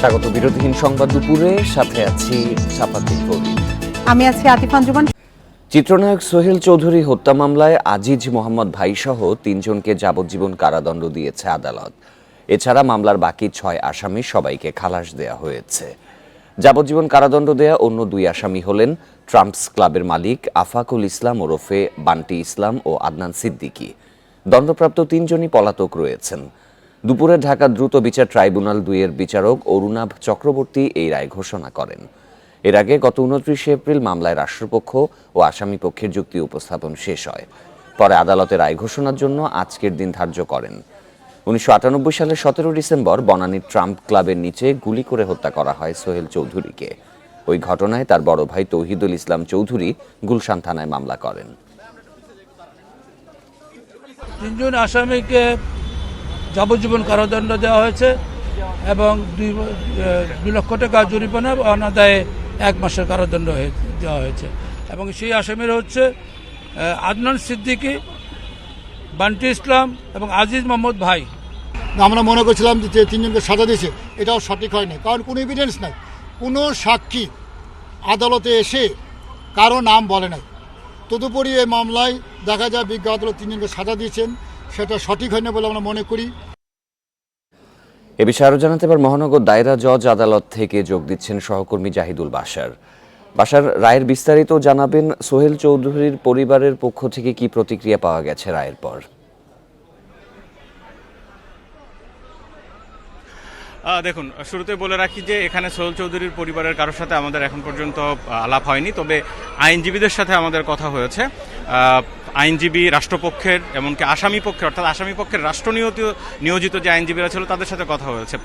স্বাগত বিরোধীহীন সংবাদ দুপুরে, সাথে আছি সাফাতুল কবির। আমি আছি আতিফ আঞ্জুমান। চিত্রনায়ক সোহেল চৌধুরী হত্যা মামলায় আজিজ মোহাম্মদ ভাই সহ ৩ জনকে যাবজ্জীবন কারাদণ্ড দিয়েছে আদালত। এছাড়া মামলার বাকি ৬ আসামি সবাইকে খালাস দেয়া হয়েছে। যাবজ্জীবন কারাদণ্ড দেয়া অন্য ২ আসামি হলেন ট্রাম্পস ক্লাবের মালিক আফাকুল ইসলাম ওরফে বান্টি ইসলাম ও আদনান সিদ্দিকী। দণ্ডপ্রাপ্ত ৩ জনই পলাতক রয়েছেন। দুপুরে ঢাকা দ্রুত বিচার ট্রাইব্যুনাল ২-এর বিচারক অরুণাভ চক্রবর্তী এই রায় ঘোষণা করেন। এর আগে গত ২৯ এপ্রিল মামলায় রাষ্ট্রপক্ষ ও আসামি পক্ষের যুক্তি উপস্থাপন শেষ হয়। পরে আদালতে রায় ঘোষণার জন্য আজকের দিন ধার্য করেন। ১৯৯৮ সালের ১৭ ডিসেম্বর বনানীর ট্রাম্প ক্লাবের নিচে গুলি করে হত্যা করা হয় সোহেল চৌধুরীকে। ওই ঘটনায় তার বড় ভাই তৌহিদুল ইসলাম চৌধুরী গুলশান থানায় মামলা করেন। ৩ জন আসামিকে যাবজ্জীবন কারাদণ্ড দেওয়া হয়েছে এবং ২ লক্ষ টাকা জরিমানা অনাদায়ে ১ মাসের কারাদণ্ড দেওয়া হয়েছে। এবং সেই আসামিরা হচ্ছে আদনান সিদ্দিকী, বান্টি ইসলাম এবং আজিজ মোহাম্মদ ভাই। আমরা মনে করছিলাম যে ৩ জনকে সাজা দিয়েছে, এটাও সঠিক হয়নি, কারণ কোনো এভিডেন্স নাই। কোনো সাক্ষী আদালতে এসে কারো নাম বলে নাই। তদুপরি এই মামলায় দেখা যায় বিজ্ঞ আদালত ৩ জনকে সাজা দিয়েছেন, সেটা সঠিক হয়নি বলে আমরা মনে করি। এ বিষয়ে আরও জানাতে এবার মহানগর দায়রা জজ আদালত থেকে যোগ দিচ্ছেন সহকর্মী জাহিদুল বাশার। বাশার, রায়ের বিস্তারিত জানাবেন। সোহেল চৌধুরীর পরিবারের পক্ষ থেকে কি প্রতিক্রিয়া পাওয়া গেছে রায়ের পর? দেখুন, শুরুতে বলে রাখি যে এখানে সোহেল চৌধুরীর পরিবারের কারোর সাথে আমাদের এখন পর্যন্ত আলাপ হয়নি, তবে আইনজীবীদের সাথে আমাদের কথা হয়েছে। আইনজীবী রাষ্ট্রপক্ষের, এমনকি আসামি পক্ষের, অর্থাৎ আসামি পক্ষের রাষ্ট্র নিয়োজিত যে আইনজীবীরা ছিল তাদের সাথে কথা হয়েছে।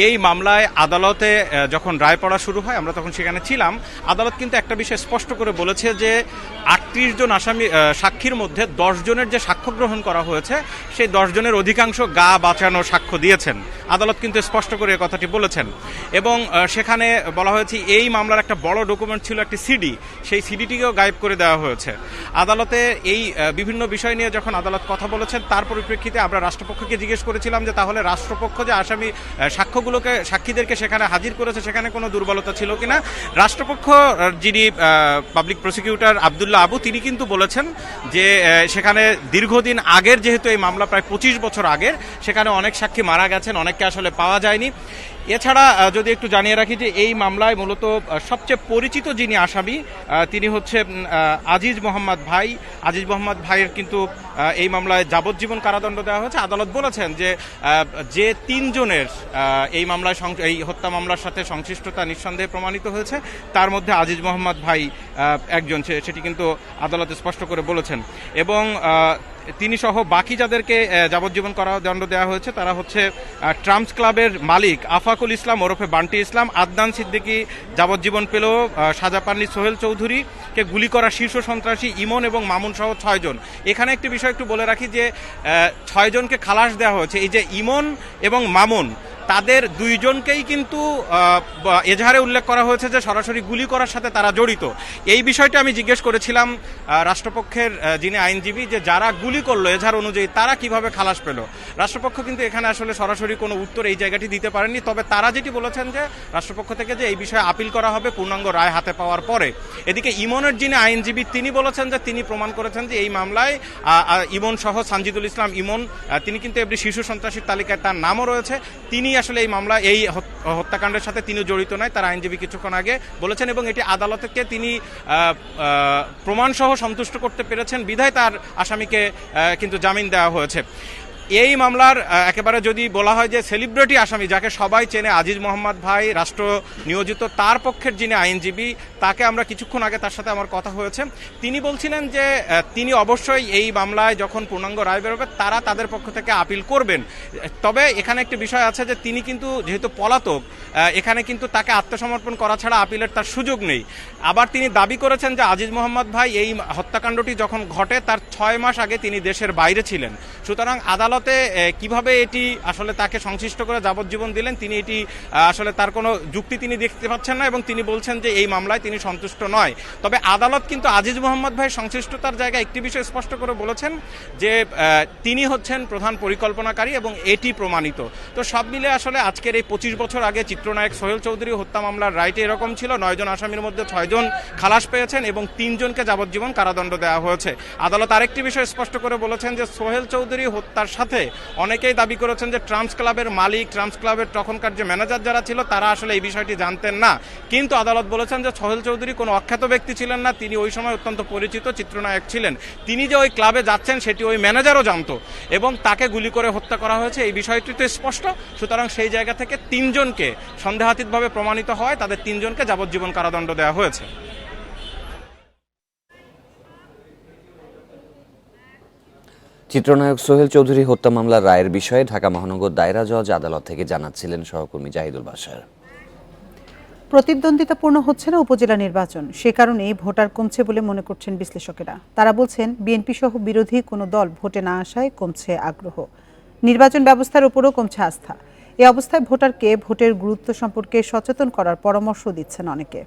এই মামলায় আদালতে যখন রায় পড়া শুরু হয় আমরা তখন সেখানে ছিলাম। আদালত কিন্তু একটা বিষয় স্পষ্ট করে বলেছে যে ৩৮ জন আসামি সাক্ষীর মধ্যে ১০ জনের যে সাক্ষ্য গ্রহণ করা হয়েছে সেই ১০ জনের অধিকাংশ গা বাঁচানো সাক্ষ্য দিয়েছেন। আদালত কিন্তু স্পষ্ট করে এই কথাটি বলেছেন। এবং সেখানে বলা হয়েছে এই মামলার একটা বড় ডকুমেন্ট ছিল একটি সিডি, সেই সিডিটিকেও গায়েব করে দেওয়া হয়েছে। আদালতে এই বিভিন্ন বিষয় নিয়ে যখন আদালত কথা বলেছেন তার পরিপ্রেক্ষিতে আমরা রাষ্ট্রপক্ষকে জিজ্ঞেস করেছিলাম যে তাহলে রাষ্ট্রপক্ষ যে আসামি সাক্ষীদেরকে সেখানে হাজির করেছে সেখানে কোনো দুর্বলতা ছিল কিনা। রাষ্ট্রপক্ষ যিনি পাবলিক প্রসিকিউটর আব্দুল্লাহ আবু, তিনি কিন্তু বলেছেন যে সেখানে দীর্ঘদিন আগের, যেহেতু এই মামলা প্রায় ২৫ বছর আগের, সেখানে অনেক সাক্ষী মারা গেছেন, অনেককে আসলে পাওয়া যায়নি। এছাড়া যদি একটু জানিয়ে রাখি যে এই মামলায় মূলত সবচেয়ে পরিচিত যিনি আসামি তিনি হচ্ছে আজিজ মোহাম্মদ ভাই। আজিজ মোহাম্মদ ভাইয়ের কিন্তু এই মামলায় যাবজ্জীবন কারাদণ্ড দেওয়া হয়েছে। আদালত বলেছেন যে ৩ জনের এই মামলায়, এই হত্যা মামলার সাথে সংশ্লিষ্টতা নিঃসন্দেহে প্রমাণিত হয়েছে, তার মধ্যে আজিজ মোহাম্মদ ভাই একজন, সেটি কিন্তু আদালত স্পষ্ট করে বলেছেন। এবং তিনি সহ বাকি যাদেরকে যাবজ্জীবন কারাদণ্ড দেওয়া হয়েছে তারা হচ্ছে ট্রাম্পস ক্লাবের মালিক আফাকুল ইসলাম ওরফে বান্টি ইসলাম, আদনান সিদ্দিকী যাবজ্জীবন পেল, সাজা পাননি সোহেল চৌধুরীকে গুলি করা শীর্ষ সন্ত্রাসী ইমন এবং মামুন সহ ৬ জন। এখানে একটি বিষয় একটু বলে রাখি যে ৬ জনকে খালাস দেওয়া হয়েছে। এই যে ইমন এবং মামুন, তাদের ২ জনকেই কিন্তু এজাহারে উল্লেখ করা হয়েছে যে সরাসরি গুলি করার সাথে তারা জড়িত। এই বিষয়টা আমি জিজ্ঞেস করেছিলাম রাষ্ট্রপক্ষের যিনি আইনজীবী, যে যারা গুলি করলো এজাহার অনুযায়ী তারা কিভাবে খালাস পেল। রাষ্ট্রপক্ষ কিন্তু এখানে আসলে সরাসরি কোনো উত্তর এই জায়গাটি দিতে পারেননি। তবে তারা যেটি বলেছেন যে রাষ্ট্রপক্ষ থেকে যে এই বিষয়ে আপিল করা হবে পূর্ণাঙ্গ রায় হাতে পাওয়ার পরে। এদিকে ইমনের যিনি আইনজীবী তিনি বলেছেন যে তিনি প্রমাণ করেছেন যে এই মামলায় ইমন সহ সানজিদুল ইসলাম ইমন, তিনি কিন্তু এমনি শীর্ষ সন্ত্রাসীর তালিকায় তার নামও রয়েছে, তিনি আসলে এই মামলা, এই হত্যাকাণ্ডের সাথে তিনি জড়িত নয়, তার আইনজীবী কিছুক্ষণ আগে বলেছেন। এবং এটি আদালতকে তিনি প্রমাণসহ সন্তুষ্ট করতে পেরেছেন বিধায় তার আসামিকে কিন্তু জামিন দেওয়া হয়েছে। এই মামলার একেবারে যদি বলা হয় যে সেলিব্রিটি আসামি, যাকে সবাই চেনে, আজিজ মোহাম্মদ ভাই রাষ্ট্র নিয়োজিত, তার পক্ষের যিনি আইনজীবী, তাকে আমরা কিছুক্ষণ আগে তার সাথে আমার কথা হয়েছে। তিনি বলছিলেন যে তিনি অবশ্যই এই মামলায় যখন পূর্ণাঙ্গ রায় বেরোবে তারা তাদের পক্ষ থেকে আপিল করবেন। তবে এখানে একটি বিষয় আছে যে তিনি কিন্তু যেহেতু পলাতক, এখানে কিন্তু তাকে আত্মসমর্পণ করা ছাড়া আপিলের তার সুযোগ নেই। আবার তিনি দাবি করেছেন যে আজিজ মোহাম্মদ ভাই এই হত্যাকাণ্ডটি যখন ঘটে তার ৬ মাস আগে তিনি দেশের বাইরে ছিলেন। সুতরাং আদালত কিভাবে এটি আসলে তাকে সংশ্লিষ্ট করে যাবজ্জীবন দিলেন তিনি এটি আসলে তার কোনো যুক্তি তিনি দেখতে পাচ্ছেন না। এবং তিনি বলছেন যে এই মামলায় তিনি তিনি সন্তুষ্ট নয়। তবে আদালত কিন্তু আজিজ মোহাম্মদ ভাই সংশ্লিষ্টতার জায়গায় একটি বিষয় স্পষ্ট করে বলেছেন যে তিনি হচ্ছেন প্রধান পরিকল্পনাকারী এবং এটি প্রমাণিত। তো সব মিলে আসলে আজকের এই 25 বছর আগে চিত্রনায়ক সোহেল চৌধুরী হত্যা মামলার রায়টি এরকম ছিল, 9 জন আসামির মধ্যে 6 জন খালাস পেয়েছেন এবং 3 জনকে যাবজ্জীবন কারাদণ্ড দেওয়া হয়েছে। আদালত আরেকটি বিষয় স্পষ্ট করে বলেছেন যে সোহেল চৌধুরী হত্যার সাথে অনেকেই দাবি করেছেন যে ট্রাম্পস ক্লাবের মালিক, ট্রাম্পস ক্লাবের তখনকার যে ম্যানেজার যারা ছিল তারা আসলে এই বিষয়টি জানতেন না। কিন্তু আদালত বলেছেন যে সোহেল চৌধুরী কোনো অখ্যাত ব্যক্তি ছিলেন না, তিনি ওই সময় অত্যন্ত পরিচিত চিত্রনায়ক ছিলেন। তিনি যে ওই ক্লাবে যাচ্ছেন সেটি ওই ম্যানেজারও জানতো এবং তাকে গুলি করে হত্যা করা হয়েছে, এই বিষয়টি তো স্পষ্ট। সুতরাং সেই জায়গা থেকে 3 জনকে সন্দেহাতীতভাবে প্রমাণিত হয়, তাদের 3 জনকে যাবজ্জীবন কারাদণ্ড দেওয়া হয়েছে। চিত্রনায়ক সোহেল চৌধুরী হত্যা মামলার রায়ের বিষয়ে ঢাকা মহানগর দায়রা জজ আদালত থেকে জানাচ্ছিলেন সহকর্মী জাহিদুল বাশার। প্রতিদ্বন্দ্বিতাপূর্ণ হচ্ছে না উপজেলা নির্বাচন, সে কারণেই ভোটার কমছে বলে মনে করছেন বিশ্লেষকেরা। তারা বলছেন বিএনপি সহ বিরোধী কোনো দল ভোটে না আসায় কমছে আগ্রহ, নির্বাচন ব্যবস্থার উপরও কমছে আস্থা। এ অবস্থায় ভোটারকে ভোটের গুরুত্ব সম্পর্কে সচেতন করার পরামর্শ দিচ্ছেন অনেকে।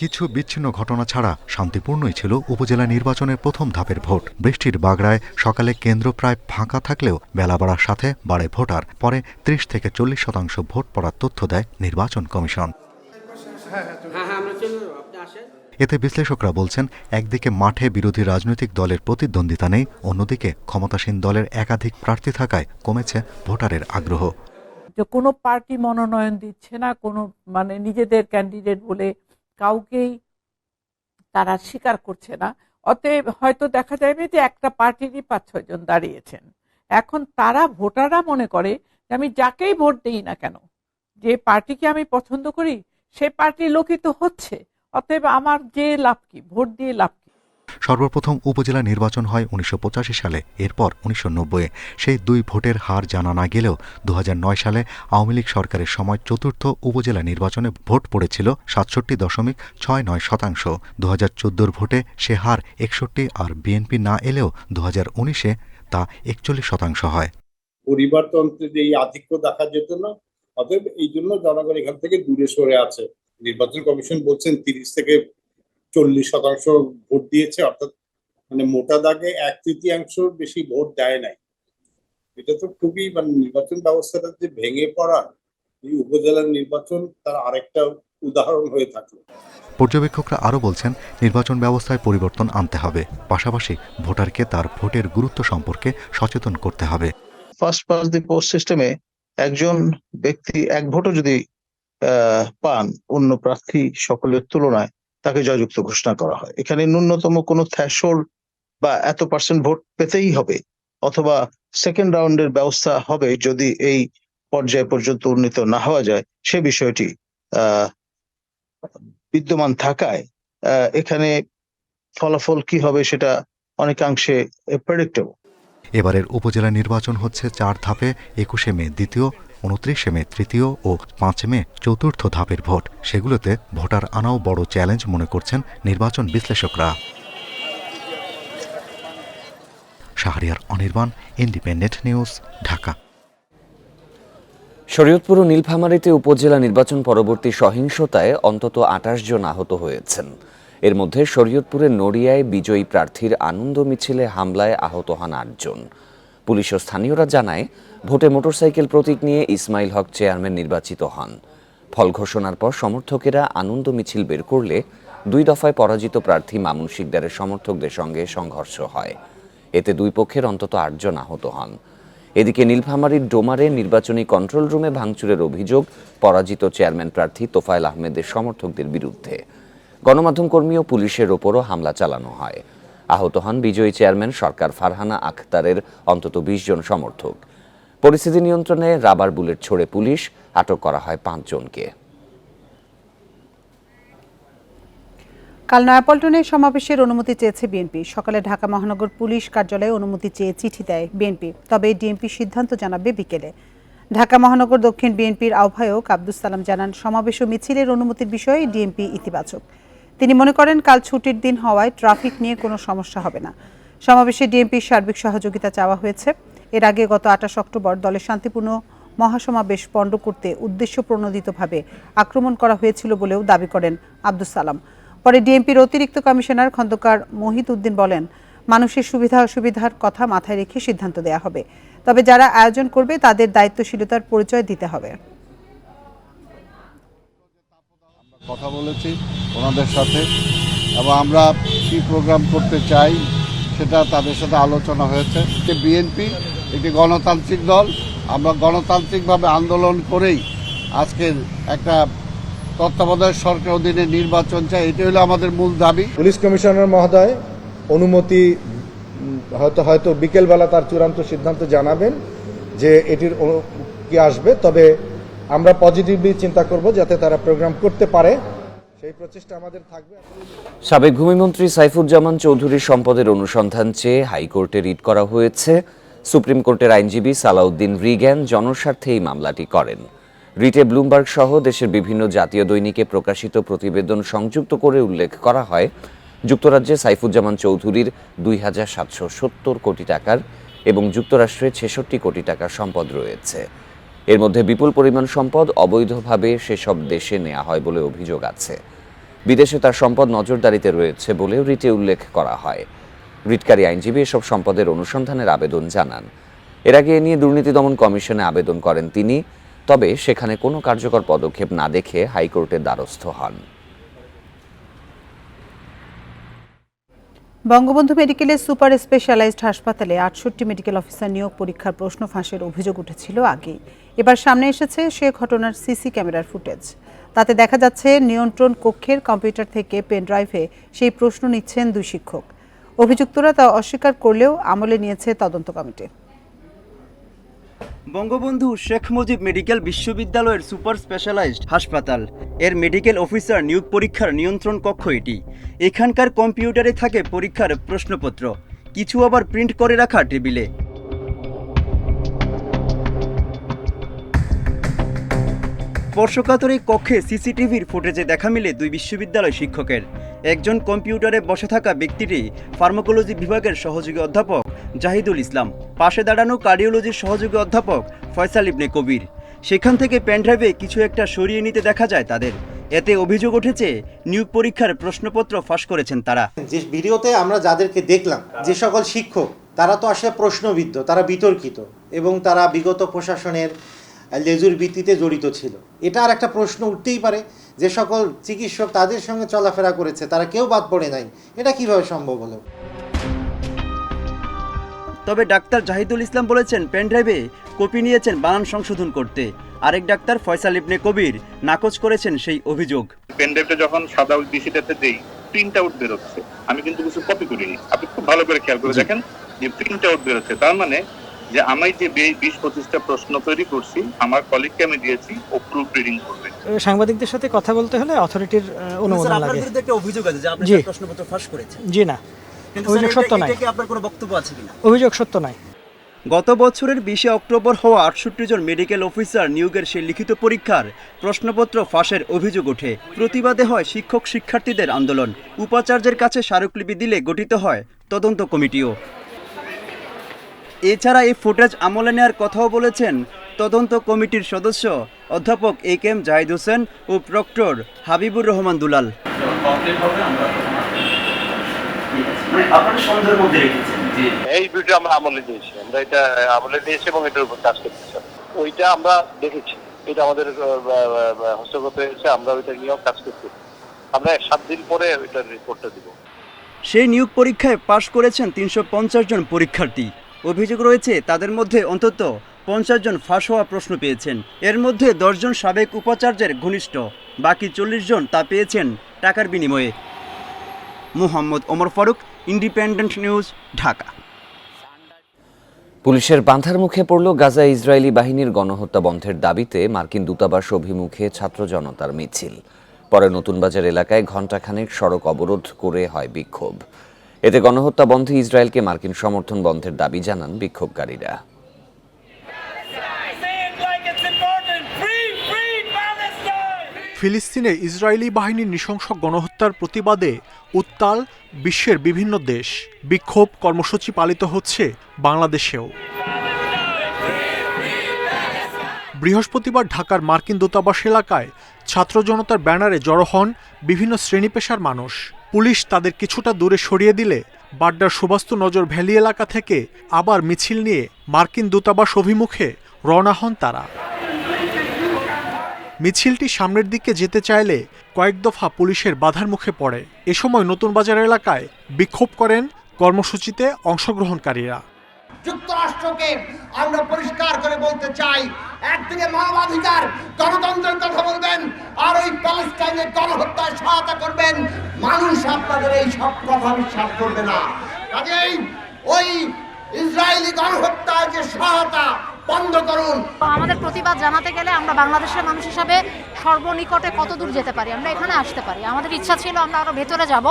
কিছু বিচ্ছিন্ন ঘটনা ছাড়া শান্তিপূর্ণই ছিল উপজেলা নির্বাচনের প্রথম ধাপের ভোট। বৃষ্টির বাগড়ায় সকালে কেন্দ্র প্রায় ফাঁকা থাকলেও বেলা বাড়ার সাথে বাড়ে ভোটার। পরে 30 থেকে 40% ভোট পড়ার তথ্য দেয় নির্বাচন কমিশন। এতে বিশ্লেষকরা বলছেন, একদিকে মাঠে বিরোধী রাজনৈতিক দলের প্রতিদ্বন্দ্বিতা নেই, অন্যদিকে ক্ষমতাসীন দলের একাধিক প্রার্থী থাকায় কমেছে ভোটারের আগ্রহ। যে কোনো পার্টি মনোনয়ন দিচ্ছে না, কোনো নিজেদের ক্যান্ডিডেট বলে কাউকেই তারা স্বীকার করছে না। অতএব হয়তো দেখা যাবে যে একটা পার্টিরই 5-6 জন দাঁড়িয়েছেন। এখন তারা ভোটাররা মনে করে যে আমি যাকেই ভোট দিই না কেন, যে পার্টিকে আমি পছন্দ করি সে পার্টি লোকিত হচ্ছে, অতএব আমার যে লাভ কি, ভোট দিয়ে লাভ কি। সর্বপ্রথম উপজেলা নির্বাচন হয় 1985 সালে, এরপর 1990-এ। সেই 2 ভোটের হার জানা না গেলেও 2009 সালে আওয়ামী লীগ সরকারের সময় চতুর্থ উপজেলা নির্বাচনে ভোট পড়েছিল 67.69%। 2014-র ভোটে সে হার 61, আর বিএনপি না এলেও 2019-এ তা 41% হয়। পরিবারতন্ত্রে যে এই আধিক্য দেখা যেত না, অতএব এই জন্য জনগণ এখান থেকে দূরে সরে আছে। নির্বাচন কমিশন বলছেন 30 থেকে 40% ভোট দিয়েছে, অর্থাৎ মোটা দাগে 1/3 বেশি ভোট দেয় নাই। এটা তো খুবই নির্বাচন ব্যবস্থাটা যে ভেঙে পড়া, এই উপজেলার নির্বাচন তার আরেকটা উদাহরণ হয়ে থাকলো। পর্যবেক্ষকরা আরও বলছেন, নির্বাচন ব্যবস্থায় পরিবর্তন আনতে হবে, পাশাপাশি ভোটারকে তার ভোটের গুরুত্ব সম্পর্কে সচেতন করতে হবে। ফার্স্ট পাস দি পোস্ট সিস্টেমে একজন ব্যক্তি 1 ভোটও যদি পান অন্য প্রার্থী সকলের তুলনায়, তাকে জয়যুক্ত ঘোষণা করা হয়। এখানে ন্যূনতম কোনো থ্রেশহোল্ড বা এত % ভোট পেতেই হবে, অথবা সেকেন্ড রাউন্ডের ব্যবস্থা হবে যদি এই পর্যায় পর্যন্ত উন্নীত না হওয়া যায়। সে বিষয়টি বিদ্যমান থাকায় এখানে ফলাফল কি হবে সেটা অনেকাংশে প্রেডিক্টেবল। এবারের উপজেলা নির্বাচন হচ্ছে 4 ধাপে। 21শে মে দ্বিতীয়, 29শে মে তৃতীয় ও 5 মে চতুর্থ ধাপের ভোট। সেগুলোতে ভোটার আনাও বড় চ্যালেঞ্জ মনে করছেন নির্বাচন বিশ্লেষকরা। Shahriar Anirban, independent news, Dhaka. শরীয়তপুর ও নীলফামারীতে উপজেলা নির্বাচন পরবর্তী সহিংসতায় অন্তত 28 জন আহত হয়েছেন। এর মধ্যে শরীয়তপুরের নড়িয়ায় বিজয়ী প্রার্থীর আনন্দ মিছিলে হামলায় আহত হন 8 জন। পুলিশ ও স্থানীয়রা জানায়, ভোটে মোটরসাইকেল প্রতীক নিয়ে ইসমাইল হক চেয়ারম্যান নির্বাচিত হন। ফল ঘোষণার পর সমর্থকেরা আনন্দ মিছিল বের করলে 2 দফায় পরাজিত প্রার্থী মামুন শিকদারের সমর্থকদের সঙ্গে সংঘর্ষ হয়। এতে 2 পক্ষের অন্তত 8 জন আহত হন। এদিকে নীলফামারীর ডোমারে নির্বাচনী কন্ট্রোল রুমে ভাঙচুরের অভিযোগ পরাজিত চেয়ারম্যান প্রার্থী তোফায়েল আহমেদের সমর্থকদের বিরুদ্ধে। গণমাধ্যম কর্মী ও পুলিশের ওপরও হামলা চালানো হয়। আহত হন বিজয়ী চেয়ারম্যান সরকার ফারহানা আখতারের অন্তত 20 জন সমর্থক। পরিস্থিতি নিয়ন্ত্রণে রাবার বুলেট ছোড়ে পুলিশ, আটক করা হয় 5 জনকে। কাল নয়াপল্টনে সমাবেশের অনুমতি চেয়েছে বিএনপি। সকালে ঢাকা মহানগর পুলিশ কার্যালয়ে অনুমতি চেয়ে চিঠি দেয় বিএনপি, তবে ডিএমপি সিদ্ধান্ত জানাবে বিকেলে। ঢাকা মহানগর দক্ষিণ বিএনপির আহ্বায়ক আব্দুস সালাম জানান, সমাবেশ ও মিছিলের অনুমতির বিষয়ে ডিএমপি ইতিবাচক। তিনি মনে করেন, কাল ছুটির দিন হওয়ায় ট্রাফিক নিয়ে কোনো সমস্যা হবে না। সমাবেশে ডিএমপির সার্বিক সহযোগিতা চাওয়া হয়েছে। এর আগে গত 28 অক্টোবর দলের শান্তিপূর্ণ মহাসমাবেশ পণ্ড করতে উদ্দেশ্য প্রণোদিতভাবে আক্রমণ করা হয়েছিল বলেও দাবি করেন আব্দুস সালাম। পরে ডিএমপির অতিরিক্ত কমিশনার খন্দকার মহিত উদ্দিন বলেন, মানুষের সুবিধা অসুবিধার কথা মাথায় রেখে সিদ্ধান্ত দেয়া হবে, তবে যারা আয়োজন করবে তাদের দায়িত্বশীলতার পরিচয় দিতে হবে। কথা বলেছি ওনাদের সাথে এবং আমরা কি প্রোগ্রাম করতে চাই সেটা তাদের সাথে আলোচনা হয়েছে। বিএনপি একটি গণতান্ত্রিক দল, আমরা গণতান্ত্রিকভাবে আন্দোলন করেই আজকে একটা তত্ত্বাবধায়ক সরকার অধীনে নির্বাচন চাই, এটি হলো আমাদের মূল দাবি। পুলিশ কমিশনার মহোদয় অনুমতি হয়তো বিকেলবেলা তার চূড়ান্ত সিদ্ধান্ত জানাবেন যে এটির কি আসবে, তবে আমরা পজিটিভলি চিন্তা করব যাতে তারা প্রোগ্রাম করতে পারে, সেই প্রচেষ্টা আমাদের থাকবে। সাবেক ভূমিমন্ত্রী সাইফুজ্জামান চৌধুরীর সম্পদের অনুসন্ধান চেয়ে হাইকোর্টে রিট করা হয়েছে। সুপ্রিম কোর্টের আইনজীবী সালাউদ্দিন রিগ্যান জনস্বার্থে এই মামলাটি করেন। রিটে ব্লুমবার্গ সহ দেশের বিভিন্ন জাতীয় দৈনিকে প্রকাশিত প্রতিবেদন সংযুক্ত করে উল্লেখ করা হয়, যুক্তরাজ্যে সাইফুজ্জামান চৌধুরীর ২,৭৭০ কোটি টাকার এবং যুক্তরাষ্ট্রে ৬৬ কোটি টাকার সম্পদ রয়েছে। এর মধ্যে বিপুল পরিমাণ সম্পদ অবৈধভাবে সেসব দেশে নেওয়া হয় বলে অভিযোগ আছে। বিদেশে তার সম্পদ নজরদারিতে রয়েছে বলেও রিটে উল্লেখ করা হয়। রিটকারী আইনজীবী এসব সম্পদের অনুসন্ধানের আবেদন জানান। এর আগে এ নিয়ে দুর্নীতি দমন কমিশনে আবেদন করেন তিনি, তবে সেখানে কোনো কার্যকর পদক্ষেপ না দেখে হাইকোর্টের দ্বারস্থ হন। বঙ্গবন্ধু মেডিকেলের সুপার স্পেশালাইজড হাসপাতালে ৬৮ মেডিকেল অফিসার নিয়োগ পরীক্ষার প্রশ্ন ফাঁসের অভিযোগ উঠেছিল আগেই। এবার সামনে এসেছে সে ঘটনার সিসি ক্যামেরার ফুটেজ। তাতে দেখা যাচ্ছে নিয়ন্ত্রণ কক্ষের কম্পিউটার থেকে পেনড্রাইভে সেই প্রশ্ন নিচ্ছেন ২ শিক্ষক। অভিযুক্তরা তা অস্বীকার করলেও আমলে নিয়েছে তদন্ত কমিটি। বঙ্গবন্ধু শেখ মুজিব মেডিকেল বিশ্ববিদ্যালয়ের সুপার স্পেশালাইজড হাসপাতাল এর মেডিকেল অফিসার নিয়োগ পরীক্ষার নিয়ন্ত্রণ কক্ষ এটি। এখানকার কম্পিউটারে থাকে পরীক্ষার প্রশ্নপত্র, কিছু আবার প্রিন্ট করে রাখা টেবিলে। স্পর্শকাতর এই কক্ষে সিসিটিভির ফুটেজে দেখা মিলে ২ বিশ্ববিদ্যালয় শিক্ষকের। একজন কম্পিউটারে বসে থাকা ব্যক্তিটি ফার্মাকোলজি বিভাগের সহযোগী অধ্যাপক জাহিদুল ইসলাম, পাশে দাঁড়ানো কার্ডিওলজির সহযোগী অধ্যাপক ফয়সাল ইবনে কবির। সেখান থেকে পেনড্রাইভে কিছু একটা সরিয়ে নিতে দেখা যায় তাদের। এতে অভিযোগ উঠেছে নিয়োগ পরীক্ষার প্রশ্নপত্র ফাঁস করেছেন তারা। যে ভিডিওতে আমরা যাদেরকে দেখলাম, যে সকল শিক্ষক, তারা তো আসলে প্রশ্নবিদ্ধ, তারা বিতর্কিত এবং তারা বিগত প্রশাসনের লেজুর ভিত্তিতে জড়িত ছিল। এটা আর একটা প্রশ্ন উঠতেই পারে, যে সকল চিকিৎসক তাদের সঙ্গে চলাফেরা করেছে তারা কেউ বাদ পড়ে নাই, এটা কিভাবে সম্ভব হলো? তবে ডাক্তার জাহিদুল ইসলাম বলেছেন পেনড্রাইভে কপি নিয়েছেন বানান সংশোধন করতে। আরেক ডাক্তার ফয়সাল ইবনে কবির নাকচ করেছেন সেই অভিযোগ। পেনড্রাইভটা যখন সাদা বিসিটাতে দেই, প্রিন্ট আউট বেরোচ্ছে, আমি কিন্তু কিছু কপি করিনি। আপনি খুব ভালো করে খেয়াল করে দেখেন যে প্রিন্ট আউট বেরোচ্ছে, তার মানে যে আমি যে ২০-২৫টা প্রশ্ন তৈরি করছি আমার কলিগকে আমি দিয়েছি, ও প্রুফ রিডিং করবে। সাংবাদিকদের সাথে কথা বলতে হলে অথরিটির অনুমোদন লাগে। আপনার বিরুদ্ধে একটা অভিযোগ আছে যে আপনি প্রশ্নপত্র ফাঁস করেছেন। জি না, অভিযোগ সত্য নয়। এটা কি আপনার কোনো বক্তব্য আছে কিনা? অভিযোগ সত্য নয়। গত বছরের ২০ অক্টোবর হওয়া ৬৮ জন মেডিকেল অফিসার নিয়োগের সেই লিখিত পরীক্ষার প্রশ্নপত্র ফাঁসের অভিযোগ ওঠে। প্রতিবাদে হয় শিক্ষক শিক্ষার্থীদের আন্দোলন। উপাচার্যের কাছে স্মারকলিপি দিলে গঠিত হয় তদন্ত কমিটিও। এছাড়া এই ফুটেজ আমলে নেওয়ার কথাও বলেছেন তদন্ত কমিটির সদস্য অধ্যাপক AK জাহিদ হোসেন ও প্রক্টর হাবিবুর রহমান দুলাল। এই ভিডিও আমরা আমলে দিয়েছি, আমরা এটা আমলে দিয়েছি এবং এটার উপর কাজ করতেছি। ওইটা আমরা দেখেছি, এটা আমাদের হস্তগত হয়েছে, আমরা ওইটা নিয়েও কাজ করতেছি। আমরা 7 দিন পরে ওইটার রিপোর্টটা দিব। সেই নিয়োগ পরীক্ষায় পাশ করেছেন ৩৫০ জন পরীক্ষার্থী। অভিযোগ রয়েছে তাদের মধ্যে অন্তত ৫০ জন ফাঁস হওয়া প্রশ্ন পেয়েছেন। এর মধ্যে ১০ জন সাবেক উপাচার্যের ঘনিষ্ঠ, বাকি ৪০ জন তা পেয়েছেন টাকার বিনিময়ে। Muhammad Omar Faruk, Independent news, Dhaka. পুলিশের বাঁধার মুখে পড়ল গাজা ইসরায়েলি বাহিনীর গণহত্যা বন্ধের দাবিতে মার্কিন দূতাবাস অভিমুখে ছাত্র জনতার মিছিল। পরে নতুন বাজার এলাকায় ঘণ্টাখানেক সড়ক অবরোধ করে হয় বিক্ষোভ। এতে গণহত্যা বন্ধে ইসরায়েলকে মার্কিন সমর্থন বন্ধের দাবি জানান বিক্ষোভকারীরা। ফিলিস্তিনে ইসরায়েলি বাহিনীর নৃশংস গণহত্যার প্রতিবাদে উত্তাল বিশ্বের বিভিন্ন দেশ। বিক্ষোভ কর্মসূচি পালিত হচ্ছে বাংলাদেশেও। বৃহস্পতিবার ঢাকার মার্কিন দূতাবাস এলাকায় ছাত্র জনতার ব্যানারে জড়ো হন বিভিন্ন শ্রেণী পেশার মানুষ। পুলিশ তাদের কিছুটা দূরে সরিয়ে দিলে বাড্ডার সুবাস্তু নজর ভ্যালি এলাকা থেকে আবার মিছিল নিয়ে মার্কিন দূতাবাস অভিমুখে রওনা হন তারা। মিছিলটি সামনের দিকে যেতে চাইলে কয়েক দফা পুলিশের বাধার মুখে পড়ে। এ সময় নতুন বাজার এলাকায় বিক্ষোভ করেন কর্মসূচিতে অংশগ্রহণকারীরা। যুক্তরাষ্ট্রকে আমরা পরিষ্কার করে বলতে চাই, একদিকে মানবাধিকার গণতন্ত্রের কথা বলবেন আর ওই প্যালেস্টাইনের গণহত্যায় সহায়তা করবেন, মানুষ আপনাদের এই সব কথা বিশ্বাস করবে না। কাজেই ওই ইসরায়েলি গণহত্যায় যে সহায়তা বন্ধ করুন। আমাদের প্রতিবাদ জানাতে গেলে আমরা বাংলাদেশের মানুষ হিসাবে সর্বনিকটে কত দূর যেতে পারি, আমরা এখানে আসতে পারি। আমাদের ইচ্ছা ছিল আমরা আরো ভেতরে যাব,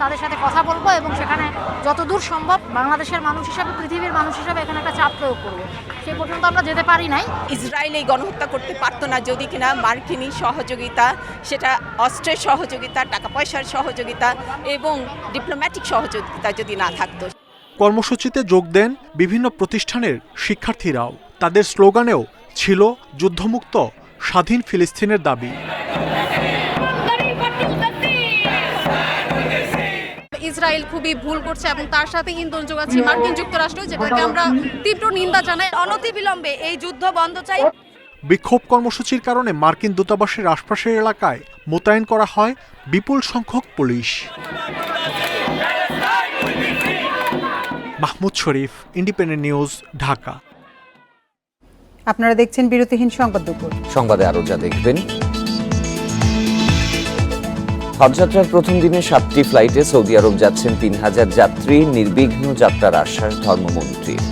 তাদের সাথে কথা বলবো এবং সেখানে যতদূর সম্ভব বাংলাদেশের মানুষ হিসাবে, পৃথিবীর মানুষ হিসাবে এখানে একটা চাপ প্রয়োগ করবো। সে পর্যন্ত আমরা যেতে পারি নাই। ইসরায়েল এই গণহত্যা করতে পারতো না যদি কিনা মার্কিনী সহযোগিতা, সেটা অস্ত্রের সহযোগিতা, টাকা পয়সার সহযোগিতা এবং ডিপ্লোম্যাটিক সহযোগিতা যদি না থাকতো। কর্মসূচিতে যোগ দেন বিভিন্ন প্রতিষ্ঠানের শিক্ষার্থীরাও। তাদের স্লোগানেও ছিল যুদ্ধমুক্ত স্বাধীন ফিলিস্তিনের দাবি। ইসরায়েল খুবই ভুল করছে এবং তার সাথে ইন্ধন যোগাচ্ছে মার্কিন যুক্তরাষ্ট্র, যেটাকে আমরা তীব্র নিন্দা জানাই। অনতিবিলম্বে এই যুদ্ধ বন্ধ চাই। বিক্ষোভ কর্মসূচির কারণে মার্কিন দূতাবাসের আশপাশের এলাকায় মোতায়েন করা হয় বিপুল সংখ্যক পুলিশ। মাহমুদ শরীফ, ইন্ডিপেন্ডেন্ট নিউজ, ঢাকা। আপনারা দেখছেন বিরতিহীন সংবাদ দুপুর। সংবাদে আরো যা দেখবেন, হজযাত্রার প্রথম দিনে 7টি ফ্লাইটে সৌদি আরব যাচ্ছেন 3000 যাত্রী, নির্বিঘ্ন যাত্রার আশ্বাস ধর্মমন্ত্রীর।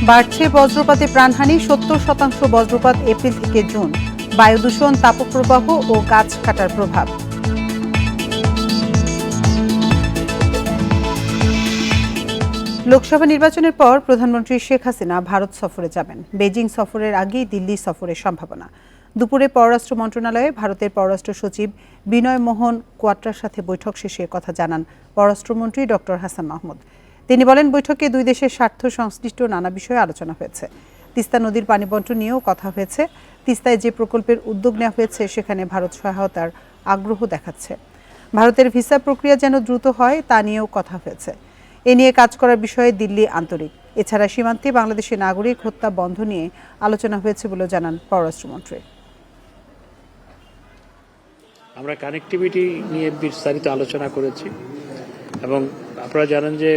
বাড়ছে বজ্রপাতে প্রাণহানি, 70% বজ্রপাত এপ্রিল থেকে জুন। বায়ু দূষণ, তাপপ্রবাহ ও গাছ কাটার প্রভাব। লোকসভা নির্বাচনের পর প্রধানমন্ত্রী শেখ হাসিনা ভারত সফরে যাবেন। বেজিং সফরের আগেই দিল্লি সফরের সম্ভাবনা। দুপুরে পররাষ্ট্র মন্ত্রণালয়ে ভারতের পররাষ্ট্র সচিব বিনয় মোহন কোয়াট্রার সাথে বৈঠক শেষে কথা জানান পররাষ্ট্রমন্ত্রী ডক্টর হাসান মাহমুদ। তিনি বলেন, বৈঠকে দুই দেশের স্বার্থ সংশ্লিষ্ট নানা বিষয়ে আলোচনা হয়েছে। তিস্তা নদীর পানি বণ্টন নিয়েও কথা হয়েছে। তিস্তায় যে প্রকল্পের উদ্যোগ নেওয়া হয়েছে সেখানে ভারত সহায়তার আগ্রহ দেখাচ্ছে। ভারতের ভিসা প্রক্রিয়া যেন দ্রুত হয় তা নিয়েও কথা হয়েছে। এ নিয়ে কাজ করার বিষয়ে দিল্লি আন্তরিক। এছাড়া সীমান্তে বাংলাদেশের নাগরিক হত্যা বন্ধ নিয়ে আলোচনা হয়েছে বলে জানান পররাষ্ট্রমন্ত্রী। আমরা কানেক্টিভিটি নিয়ে বিস্তারিত আলোচনা করেছি এবং আপনারা জানেন যে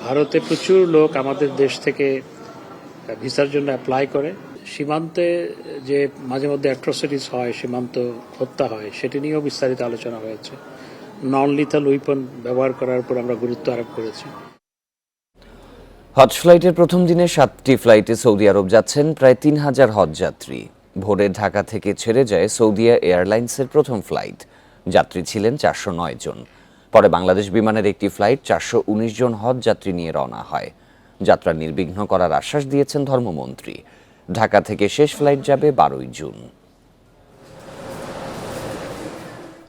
ভারতে প্রচুর লোক আমাদের দেশ থেকে ভিসার জন্য অ্যাপ্লাই করে। সীমান্তে যে মাঝে মধ্যে অ্যাট্রসিটিস হয়, সীমান্ত হত্যা হয়, সেটি নিয়েও বিস্তারিত আলোচনা হয়েছে। নন লিথাল উইপন ব্যবহার করার উপর আমরা গুরুত্ব আরোপ করেছি। হজ ফ্লাইটের প্রথম দিনে 7টি ফ্লাইটে সৌদি আরব যাচ্ছেন প্রায় 3000 হজ যাত্রী। ভোরে ঢাকা থেকে ছেড়ে যায় সৌদিয়া এয়ারলাইন্সের প্রথম ফ্লাইট। যাত্রী ছিলেন 409 জন। পরে বাংলাদেশ বিমানের একটি ফ্লাইট 419 জন হজ যাত্রী নিয়ে রওনা হয়। যাত্রা নির্বিঘ্ন করার আশ্বাস দিয়েছেন ধর্মমন্ত্রী। ঢাকা থেকে শেষ ফ্লাইট যাবে 12 জুন।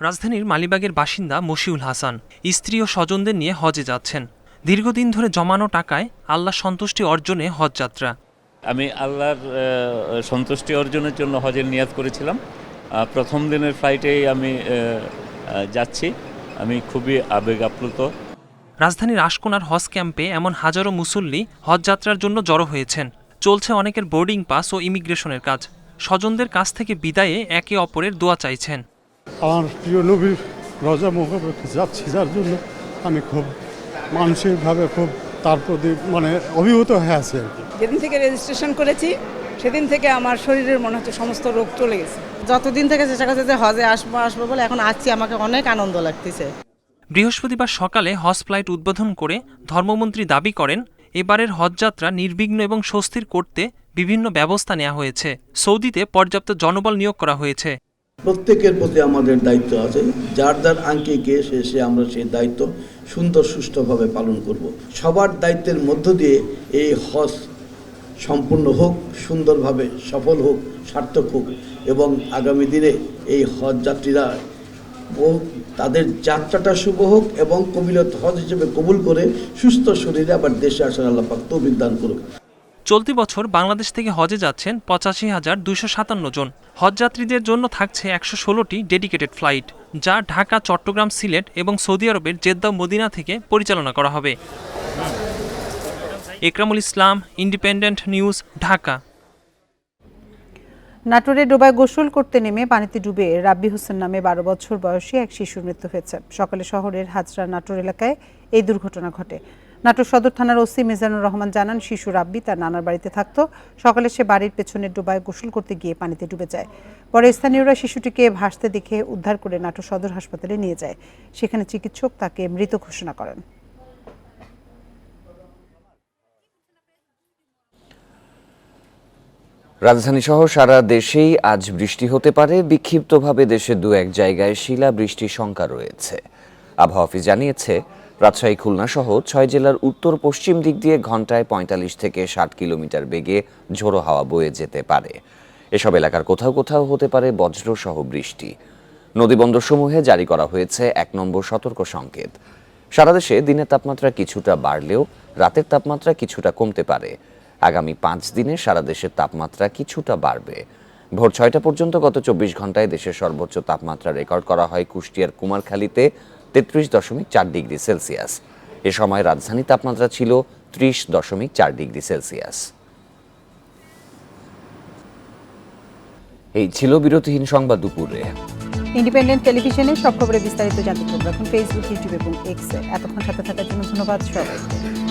রাজধানীর মালিবাগের বাসিন্দা মশিউল হাসান স্ত্রী ও স্বজনদের নিয়ে হজে যাচ্ছেন। দীর্ঘদিন ধরে জমানো টাকায় আল্লাহ সন্তুষ্টি অর্জনে হজ যাত্রা। আমি আল্লাহর সন্তুষ্টি অর্জনের জন্য হজের নিয়াত করেছিলাম। প্রথম দিনের ফ্লাইটেই আমি যাচ্ছি। আমি খুবই আবেগ আপ্লুত। রাজধানীর আশকোনার হজ ক্যাম্পে এমন হাজারো মুসল্লি হজ যাত্রার জন্য জড়ো হয়েছেন। চলছে অনেকের বোর্ডিং পাস ও ইমিগ্রেশনের কাজ। স্বজনদের কাছ থেকে বিদায়ে একে অপরের দোয়া চাইছেন। আমার প্রিয় নবীর রজা মোহাম্মদকে যাচ্ছি, যার জন্য আমি খুব মানসিকভাবে খুব তার প্রতি অভিভূত হয়ে আছে। যেদিন থেকে রেজিস্ট্রেশন করেছি সেদিন থেকে আমার শরীরের মনে হচ্ছে সমস্ত রোগ চলে গেছে। যতদিন থেকে চেষ্টা করছে যে হজে আসবো বলে এখন আসছি, আমাকে অনেক আনন্দ লাগতেছে। বৃহস্পতিবার সকালে হজ ফ্লাইট উদ্বোধন করে ধর্মমন্ত্রী দাবি করেন, এবারের হজযাত্রা নির্বিঘ্ন এবং স্বস্তির করতে বিভিন্ন ব্যবস্থা নেওয়া হয়েছে। সৌদিতে পর্যাপ্ত জনবল নিয়োগ করা হয়েছে। প্রত্যেকের প্রতি আমাদের দায়িত্ব আছে। যার যার আঙ্কিকে সে আমরা সেই দায়িত্ব সুন্দর সুষ্ঠুভাবে পালন করব। সবার দায়িত্বের মধ্য দিয়ে এই হজ সম্পূর্ণ হোক, সুন্দরভাবে সফল হোক, সার্থক হোক এবং আগামী দিনে এই হজ যাত্রীরা ও তাদের যাত্রাটা শুভ হোক এবং কবিলত হজ হিসেবে কবুল করে সুস্থ শরীরে আবার দেশে আসার আল্লাহ পাক তৌফিক দান করুক। চলতি বছর বাংলাদেশ থেকে হজে যাচ্ছেন ৮৫,২৫৭ জন। হজযাত্রীদের জন্য থাকছে ১১৬টি ডেডিকেটেড ফ্লাইট, যা ঢাকা, চট্টগ্রাম, সিলেট এবং সৌদি আরবের জেদ্দা, মদিনা থেকে পরিচালনা করা হবে। একরামুল ইসলাম, ইন্ডিপেন্ডেন্ট নিউজ, ঢাকা। নাটোরে ডোবায় গোসল করতে নেমে পানিতে ডুবে রাব্বি হোসেন নামে ১২ বছর বয়সী এক শিশুর মৃত্যু হয়েছে। সকালে শহরের হাজরা নাটোর এলাকায় এই দুর্ঘটনা ঘটে। নাটোর সদর থানার ওসি মিজানুর রহমান জানান, শিশু রাব্বি তার নানার বাড়িতে থাকতো। সকালে সে বাড়ির পেছনের ডোবায় গোসল করতে গিয়ে পানিতে ডুবে যায়। পরে স্থানীয়রা শিশুটিকে ভাসতে দেখে উদ্ধার করে নাটোর সদর হাসপাতালে নিয়ে যায়। সেখানে চিকিৎসক তাকে মৃত ঘোষণা করেন। রাজধানী সহ সারা দেশেই আজ বৃষ্টি হতে পারে। বিক্ষিপ্তভাবে দেশের দু এক জায়গায় শিলা বৃষ্টির শঙ্কা রয়েছে। আবহাওয়া অফিস জানিয়েছে, রাজশাহী, খুলনা সহ ৬ জেলার উত্তর পশ্চিম দিক দিয়ে ঘন্টায় ৪৫ থেকে ৬০ কিলোমিটার বেগে ঝোড়ো হাওয়া বয়ে যেতে পারে। এসব এলাকার কোথাও কোথাও হতে পারে বজ্রসহ বৃষ্টি। নদীবন্দরসমূহে জারি করা হয়েছে ১ নম্বর সতর্ক সংকেত। সারা দেশে দিনের তাপমাত্রা কিছুটা বাড়লেও রাতের তাপমাত্রা কিছুটা কমতে পারে। আগামী ৫ দিনে সারা দেশের তাপমাত্রা কিছুটা বাড়বে। ভোর ৬টা পর্যন্ত গত ২৪ ঘন্টায় দেশের সর্বোচ্চ তাপমাত্রা রেকর্ড করা হয় কুষ্টিয়ার কুমারখালীতে ৩৩.৪ ডিগ্রি সেলসিয়াস। এ সময় রাজধানী তাপমাত্রা ছিল ৩০.৪ ডিগ্রি সেলসিয়াস। এই ছিল বিরতিহীন সংবাদ দুপুরে। ইন্ডিপেন্ডেন্ট টেলিভিশনের সব খবরে বিস্তারিত জানতে চোখ রাখুন ফেসবুক, ইউটিউব এবং এক্সে। এতক্ষণ সাথে থাকার জন্য ধন্যবাদ সবাইকে।